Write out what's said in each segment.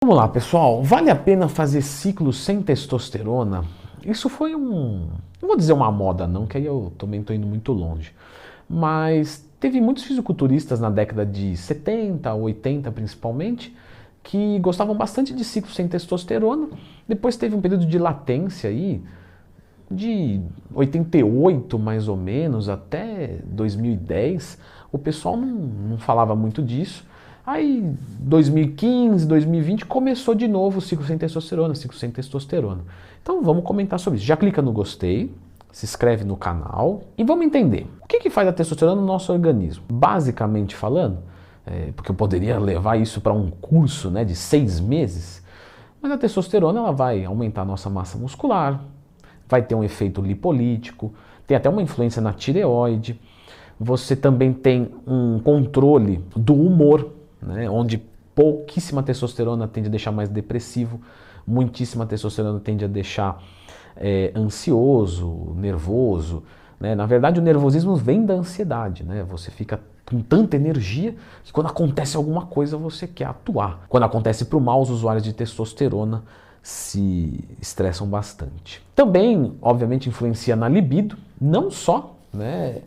Vamos lá, pessoal. Vale a pena fazer ciclo sem testosterona? Isso foi não vou dizer uma moda não, que aí eu também estou indo muito longe. Mas teve muitos fisiculturistas na década de 70, 80 principalmente, que gostavam bastante de ciclo sem testosterona. Depois teve um período de latência aí, de 88 mais ou menos até 2010, o pessoal não falava muito disso. Aí 2015, 2020 começou de novo o ciclo sem testosterona, ciclo sem testosterona. Então vamos comentar sobre isso. Já clica no gostei, se inscreve no canal e vamos entender o que faz a testosterona no nosso organismo. Basicamente falando, porque eu poderia levar isso para um curso, né, de 6 meses, mas a testosterona ela vai aumentar a nossa massa muscular, vai ter um efeito lipolítico, tem até uma influência na tireoide. Você também tem um controle do humor, né, onde pouquíssima testosterona tende a deixar mais depressivo, muitíssima testosterona tende a deixar ansioso, nervoso. Né? Na verdade, o nervosismo vem da ansiedade. Né? Você fica com tanta energia que quando acontece alguma coisa você quer atuar. Quando acontece para o mal, os usuários de testosterona se estressam bastante. Também, obviamente, influencia na libido, não só, né?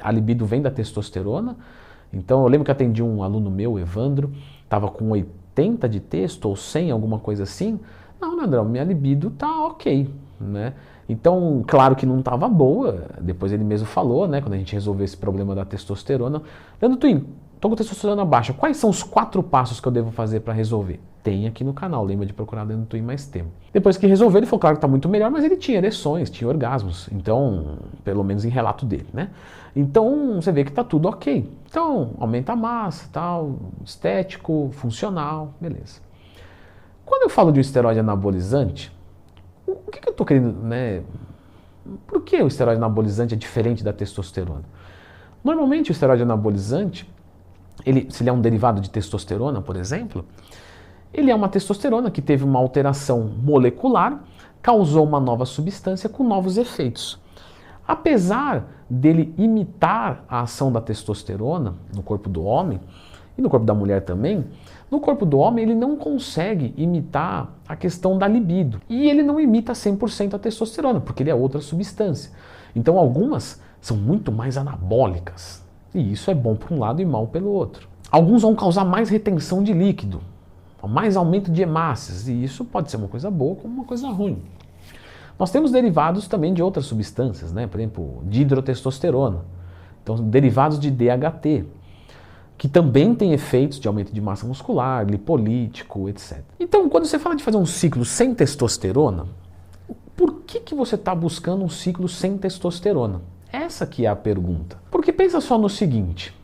A libido vem da testosterona. Então eu lembro que atendi um aluno meu, Evandro, estava com 80 de testo ou 100, alguma coisa assim. Não, Leandrão, minha libido tá ok, né? Então, claro que não estava boa, depois ele mesmo falou, né, quando a gente resolveu esse problema da testosterona. Leandro Twin, estou com testosterona baixa, quais são os 4 passos que eu devo fazer para resolver? Tem aqui no canal, lembra de procurar Leandro Twin mais tempo. Depois que resolveu, ele falou, claro que está muito melhor, mas ele tinha ereções, tinha orgasmos, então, pelo menos em relato dele, né? Então, você vê que está tudo ok. Então, aumenta a massa, tal, estético, funcional, beleza. Quando eu falo de um esteroide anabolizante, o que eu estou querendo, né? Por que o esteroide anabolizante é diferente da testosterona? Normalmente o esteroide anabolizante, se ele é um derivado de testosterona, por exemplo, ele é uma testosterona que teve uma alteração molecular, causou uma nova substância com novos efeitos. Apesar dele imitar a ação da testosterona no corpo do homem, e no corpo da mulher também, no corpo do homem ele não consegue imitar a questão da libido. E ele não imita 100% a testosterona, porque ele é outra substância. Então algumas são muito mais anabólicas. E isso é bom por um lado e mal pelo outro. Alguns vão causar mais retenção de líquido, mais aumento de hemácias, e isso pode ser uma coisa boa como uma coisa ruim. Nós temos derivados também de outras substâncias, né? Por exemplo, de hidrotestosterona. Então, derivados de DHT, que também tem efeitos de aumento de massa muscular, lipolítico, etc. Então, quando você fala de fazer um ciclo sem testosterona, por que você está buscando um ciclo sem testosterona? Essa que é a pergunta. Porque pensa só no seguinte,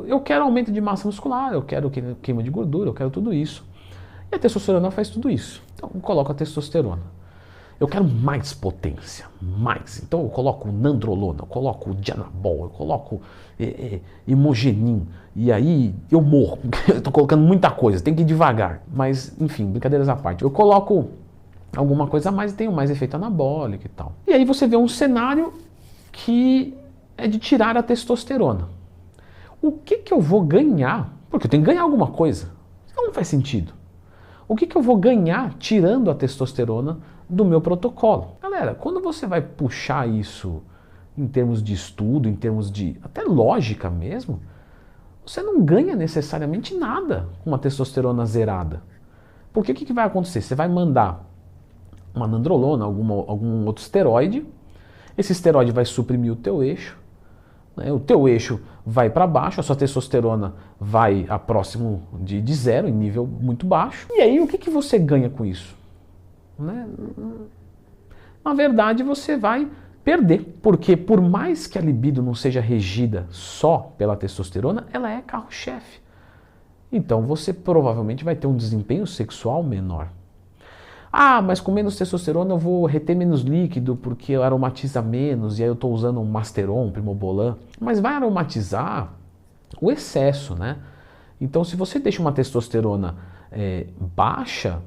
eu quero aumento de massa muscular, eu quero queima de gordura, eu quero tudo isso. E a testosterona faz tudo isso. Então, eu coloco a testosterona. Eu quero mais potência, mais. Então eu coloco nandrolona, eu coloco dianabol, eu coloco imogenin. E aí eu morro, eu estou colocando muita coisa, tem que ir devagar. Mas, enfim, brincadeiras à parte. Eu coloco alguma coisa a mais e tenho mais efeito anabólico e tal. E aí você vê um cenário que é de tirar a testosterona. O que eu vou ganhar? Porque eu tenho que ganhar alguma coisa. Não faz sentido. O que eu vou ganhar tirando a testosterona do meu protocolo? Galera, quando você vai puxar isso em termos de estudo, em termos de até lógica mesmo, você não ganha necessariamente nada com uma testosterona zerada. Porque o que vai acontecer? Você vai mandar uma nandrolona, algum outro esteroide, esse esteroide vai suprimir o teu eixo, né? O teu eixo vai para baixo, a sua testosterona vai a próximo de zero, em nível muito baixo. E aí o que você ganha com isso? Né? Na verdade você vai perder, porque por mais que a libido não seja regida só pela testosterona, ela é carro-chefe. Então você provavelmente vai ter um desempenho sexual menor. Ah, mas com menos testosterona eu vou reter menos líquido porque aromatiza menos e aí eu estou usando um Masteron, um Primobolan. Mas vai aromatizar o excesso, né? Então se você deixa uma testosterona baixa,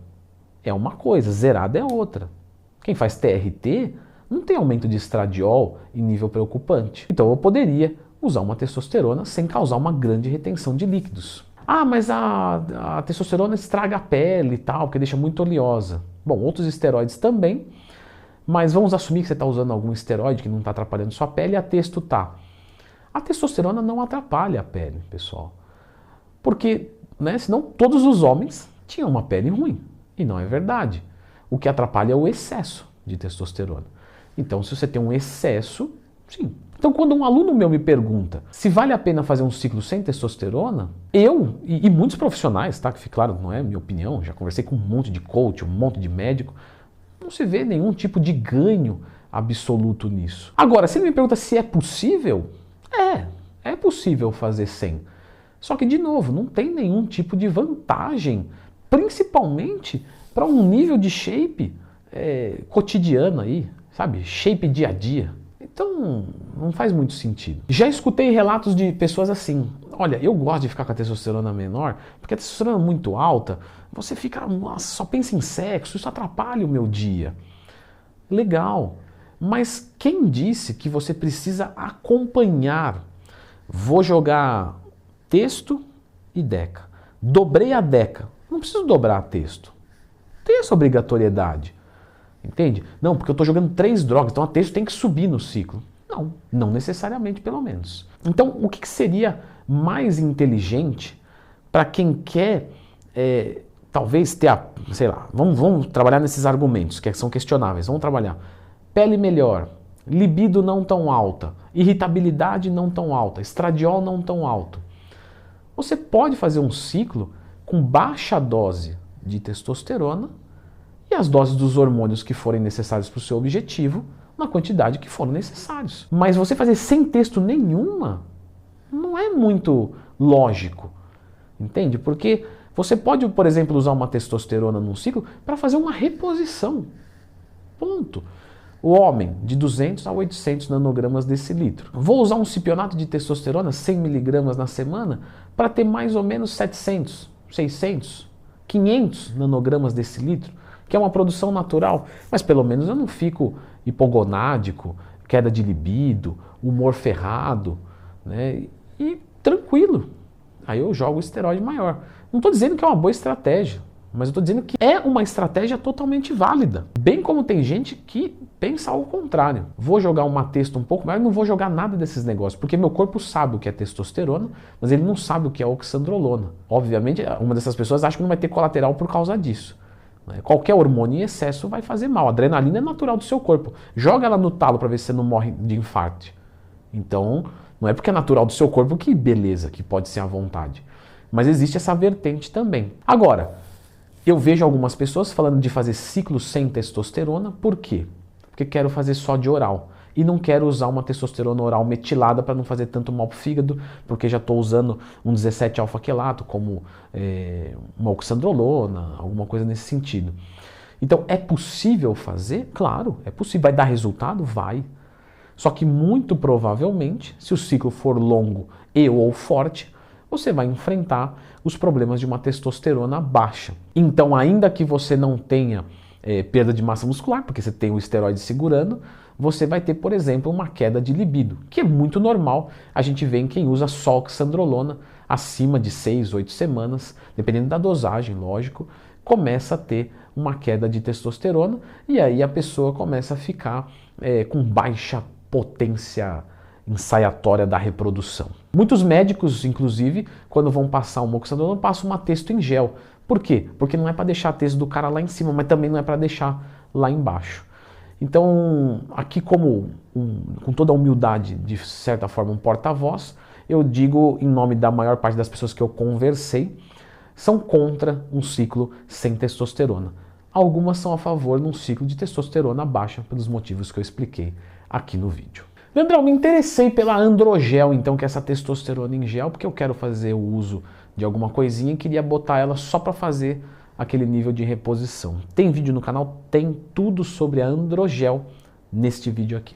é uma coisa, zerada é outra. Quem faz TRT não tem aumento de estradiol em nível preocupante. Então eu poderia usar uma testosterona sem causar uma grande retenção de líquidos. Ah, mas a testosterona estraga a pele e tal, porque deixa muito oleosa. Bom, outros esteroides também, mas vamos assumir que você está usando algum esteroide que não está atrapalhando sua pele e a testo tá. A testosterona não atrapalha a pele, pessoal. Porque, né, senão todos os homens tinham uma pele ruim. E não é verdade. O que atrapalha é o excesso de testosterona. Então, se você tem um excesso, sim. Então, quando um aluno meu me pergunta se vale a pena fazer um ciclo sem testosterona, eu e muitos profissionais, tá? Que, claro, não é minha opinião, já conversei com um monte de coach, um monte de médico, não se vê nenhum tipo de ganho absoluto nisso. Agora, se ele me pergunta se é possível, é possível fazer sem. Só que, de novo, não tem nenhum tipo de vantagem, principalmente para um nível de shape cotidiano aí, sabe? Shape dia a dia. Então, não faz muito sentido. Já escutei relatos de pessoas assim, olha, eu gosto de ficar com a testosterona menor, porque a testosterona é muito alta, você fica, nossa, só pensa em sexo, isso atrapalha o meu dia. Legal, mas quem disse que você precisa acompanhar? Vou jogar texto e deca. Dobrei a deca. Não preciso dobrar a texto. Tem essa obrigatoriedade. Entende? Não, porque eu estou jogando 3 drogas, então a texto tem que subir no ciclo. Não, não necessariamente, pelo menos. Então, o que seria mais inteligente para quem quer, talvez, ter a, sei lá, vamos trabalhar nesses argumentos que são questionáveis, vamos trabalhar. Pele melhor, libido não tão alta, irritabilidade não tão alta, estradiol não tão alto. Você pode fazer um ciclo com baixa dose de testosterona e as doses dos hormônios que forem necessários para o seu objetivo, na quantidade que forem necessários. Mas você fazer sem texto nenhuma não é muito lógico, entende? Porque você pode, por exemplo, usar uma testosterona num ciclo para fazer uma reposição. Ponto. O homem, de 200 a 800 nanogramas decilitro. Vou usar um cipionato de testosterona, 100 miligramas na semana, para ter mais ou menos 700, 600, 500 nanogramas decilitro, que é uma produção natural, mas pelo menos eu não fico hipogonádico, queda de libido, humor ferrado, né? E tranquilo. Aí eu jogo o esteroide maior. Não estou dizendo que é uma boa estratégia, mas eu estou dizendo que é uma estratégia totalmente válida. Bem como tem gente que pensa ao contrário. Vou jogar uma testo um pouco maior, não vou jogar nada desses negócios, porque meu corpo sabe o que é testosterona, mas ele não sabe o que é oxandrolona. Obviamente, uma dessas pessoas acha que não vai ter colateral por causa disso. Qualquer hormônio em excesso vai fazer mal. A adrenalina é natural do seu corpo. Joga ela no talo para ver se você não morre de infarto. Então, não é porque é natural do seu corpo que beleza, que pode ser à vontade. Mas existe essa vertente também. Agora, eu vejo algumas pessoas falando de fazer ciclo sem testosterona. Por quê? Porque quero fazer só de oral. E não quero usar uma testosterona oral metilada para não fazer tanto mal para o fígado, porque já estou usando um 17-alfa-quelato, como uma oxandrolona, alguma coisa nesse sentido. Então, é possível fazer? Claro, é possível. Vai dar resultado? Vai. Só que muito provavelmente, se o ciclo for longo e ou forte, você vai enfrentar os problemas de uma testosterona baixa. Então, ainda que você não tenha perda de massa muscular, porque você tem o esteroide segurando, você vai ter, por exemplo, uma queda de libido, que é muito normal. A gente vê em quem usa só oxandrolona acima de 6, 8 semanas, dependendo da dosagem, lógico, começa a ter uma queda de testosterona e aí a pessoa começa a ficar com baixa potência ensaiatória da reprodução. Muitos médicos, inclusive, quando vão passar uma oxandrolona, passam uma testo em gel. Por quê? Porque não é para deixar a testo do cara lá em cima, mas também não é para deixar lá embaixo. Então, aqui com toda a humildade, de certa forma, um porta-voz, eu digo em nome da maior parte das pessoas que eu conversei, são contra um ciclo sem testosterona. Algumas são a favor de um ciclo de testosterona baixa, pelos motivos que eu expliquei aqui no vídeo. Leandrão, me interessei pela Androgel, então, que é essa testosterona em gel, porque eu quero fazer o uso de alguma coisinha e queria botar ela só para fazer aquele nível de reposição. Tem vídeo no canal, tem tudo sobre a Androgel neste vídeo aqui.